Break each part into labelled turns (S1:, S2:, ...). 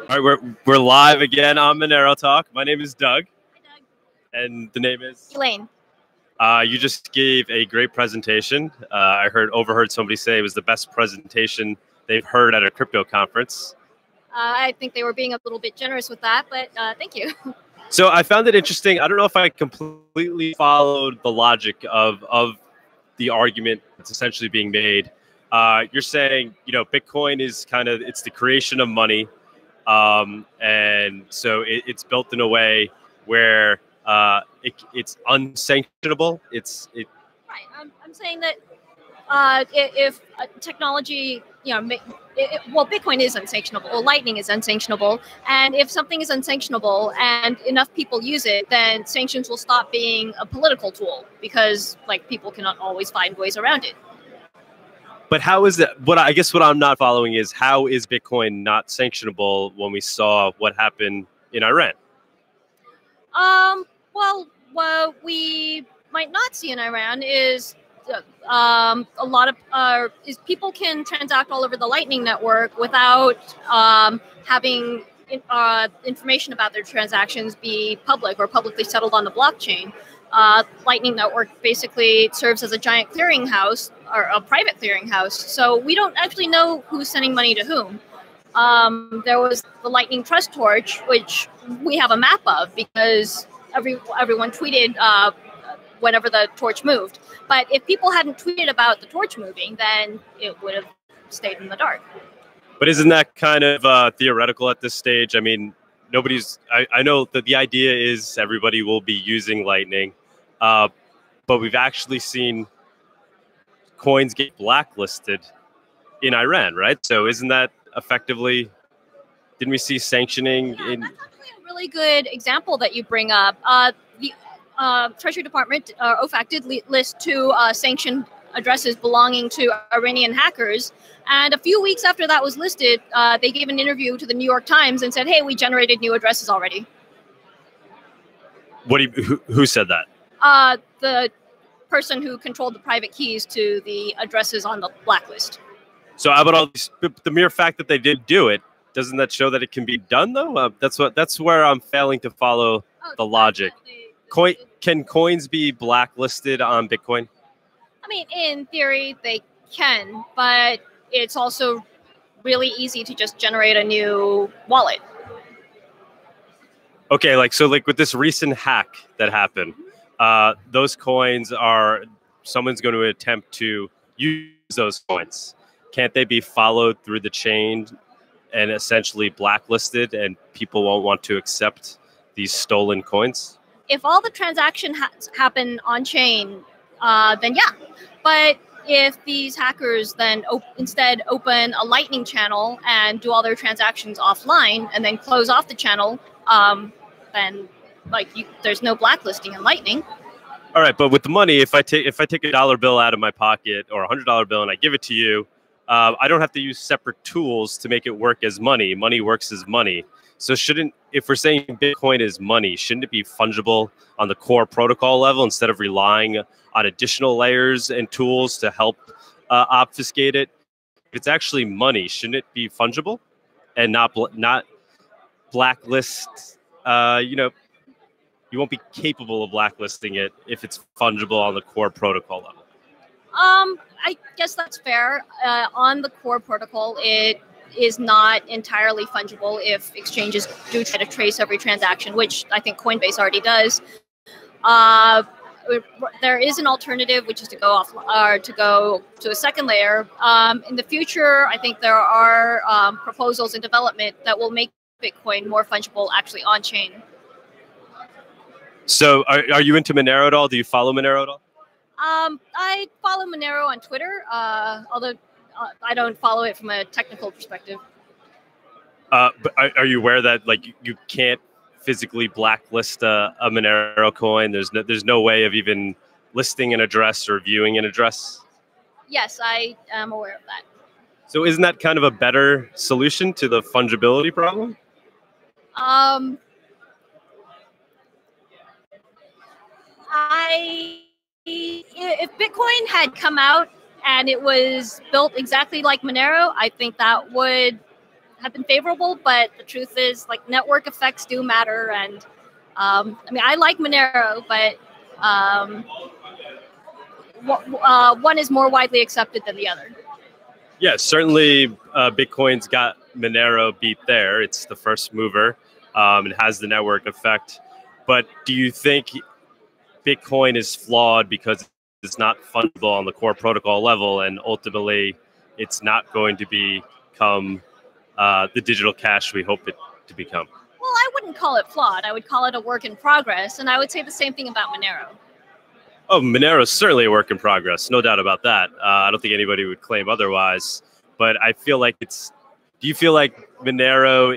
S1: All right, we're live again on Monero Talk. My name is Doug.
S2: Hi, Doug.
S1: And the name is?
S2: Elaine.
S1: You just gave a great presentation. I overheard somebody say it was the best presentation they've heard at a crypto conference.
S2: I think they were being a little bit generous with that, but thank you.
S1: So I found it interesting. I don't know if I completely followed the logic of the argument that's essentially being made. You're saying, Bitcoin is it's the creation of money. And so it's built in a way where it's unsanctionable. Right.
S2: I'm saying that if technology, well, Bitcoin is unsanctionable, or Lightning is unsanctionable, and if something is unsanctionable and enough people use it, then sanctions will stop being a political tool because, people cannot always find ways around it.
S1: But how is that? What I'm not following is, how is Bitcoin not sanctionable when we saw what happened in Iran?
S2: Well, what we might not see in Iran is a lot of people can transact all over the Lightning network without having information about their transactions be public or publicly settled on the blockchain. Lightning network basically serves as a giant clearinghouse, or a private clearinghouse. So we don't actually know who's sending money to whom. There was the Lightning Trust Torch, which we have a map of because everyone tweeted whenever the torch moved. But if people hadn't tweeted about the torch moving, then it would have stayed in the dark.
S1: But isn't that kind of theoretical at this stage? I mean, I know that the idea is everybody will be using Lightning, but we've actually seen coins get blacklisted in Iran, right? So isn't that effectively, didn't we see sanctioning?
S2: Yeah, that's actually a really good example that you bring up. The Treasury Department, OFAC, did list two sanctioned addresses belonging to Iranian hackers. And a few weeks after that was listed, they gave an interview to the New York Times and said, hey, we generated new addresses already.
S1: Who said that?
S2: The person who controlled the private keys to the addresses on the blacklist.
S1: So how about all these, the mere fact that they did do it, doesn't that show that it can be done though? That's where I'm failing to follow the logic. Can coins be blacklisted on Bitcoin?
S2: I mean, in theory, they can, but it's also really easy to just generate a new wallet.
S1: Okay, with this recent hack that happened, those coins someone's going to attempt to use those coins. Can't they be followed through the chain and essentially blacklisted, and people won't want to accept these stolen coins?
S2: If all the transactions happen on chain, then yeah. But if these hackers then instead open a Lightning channel and do all their transactions offline and then close off the channel, then there's no blacklisting in Lightning.
S1: All right, but with the money, if I take a dollar bill out of my pocket or $100 bill and I give it to you, I don't have to use separate tools to make it work as money. Money works as money. So if we're saying Bitcoin is money, shouldn't it be fungible on the core protocol level instead of relying on additional layers and tools to help obfuscate it? If it's actually money, shouldn't it be fungible and not blacklist? You won't be capable of blacklisting it if it's fungible on the core protocol level.
S2: I guess that's fair. On the core protocol, it is not entirely fungible if exchanges do try to trace every transaction, which I think Coinbase already does. There is an alternative, which is to go to a second layer. In the future, I think there are proposals in development that will make Bitcoin more fungible actually on chain.
S1: So are you into Manero at all? Do you follow Manero at all?
S2: I follow Monero on Twitter, although I don't follow it from a technical perspective.
S1: But are you aware that you can't physically blacklist a Monero coin? There's no way of even listing an address or viewing an address?
S2: Yes, I am aware of that.
S1: So isn't that kind of a better solution to the fungibility problem?
S2: If Bitcoin had come out and it was built exactly like Monero, I think that would have been favorable, but the truth is, like, network effects do matter. And I mean, I like Monero, but one is more widely accepted than the other.
S1: Yeah, certainly Bitcoin's got Monero beat there. It's the first mover. It has the network effect. But do you think Bitcoin is flawed because it's not fundable on the core protocol level, and ultimately it's not going to become the digital cash we hope it to become?
S2: Well, I wouldn't call it flawed. I would call it a work in progress. And I would say the same thing about Monero.
S1: Oh, Monero is certainly a work in progress, no doubt about that. I don't think anybody would claim otherwise. But I feel like it's. Do you feel like Monero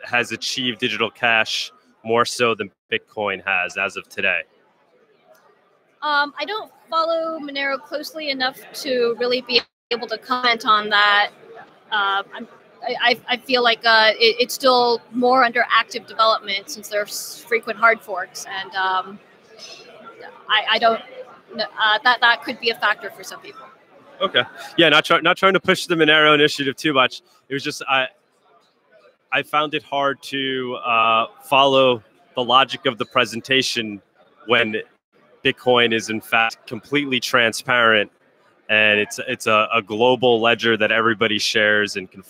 S1: has achieved digital cash more so than Bitcoin has as of today?
S2: I don't follow Monero closely enough to really be able to comment on that. I feel like it's still more under active development since there's frequent hard forks, and I don't. That could be a factor for some people.
S1: Okay. Yeah, not trying to push the Monero initiative too much. It was just I found it hard to follow the logic of the presentation when Bitcoin is in fact completely transparent, and it's a global ledger that everybody shares and can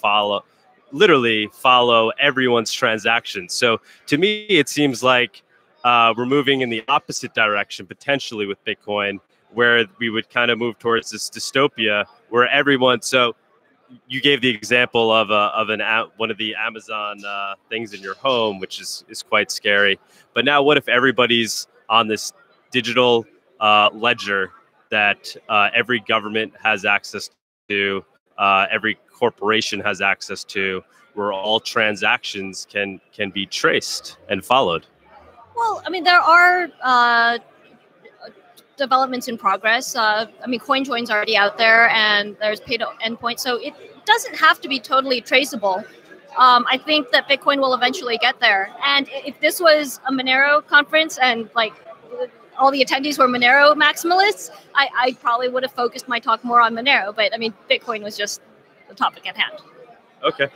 S1: literally follow everyone's transactions. So to me, it seems like we're moving in the opposite direction potentially with Bitcoin, where we would kind of move towards this dystopia where everyone. So you gave the example of one of the Amazon things in your home, which is quite scary. But now, what if everybody's on this digital ledger that every government has access to, every corporation has access to, where all transactions can be traced and followed?
S2: Well, I mean, there are developments in progress. I mean, CoinJoin's already out there, and there's pay-to-endpoint, so it doesn't have to be totally traceable. I think that Bitcoin will eventually get there. And if this was a Monero conference and like all the attendees were Monero maximalists, I probably would have focused my talk more on Monero. But I mean, Bitcoin was just the topic at hand.
S1: Okay.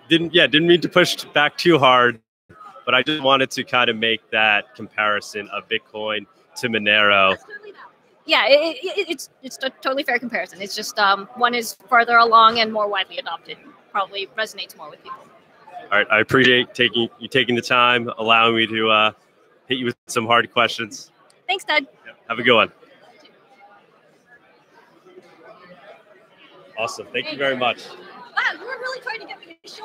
S1: Didn't mean to push back too hard, but I just wanted to kind of make that comparison of Bitcoin to Monero.
S2: Yeah, it's a totally fair comparison. It's just one is further along and more widely adopted. Probably resonates more with people.
S1: All right, I appreciate taking the time, allowing me to hit you with some hard questions.
S2: Thanks, Ted.
S1: Yeah, have a good one. Awesome. Thank you very much.
S2: Wow, you were really trying to get me to share.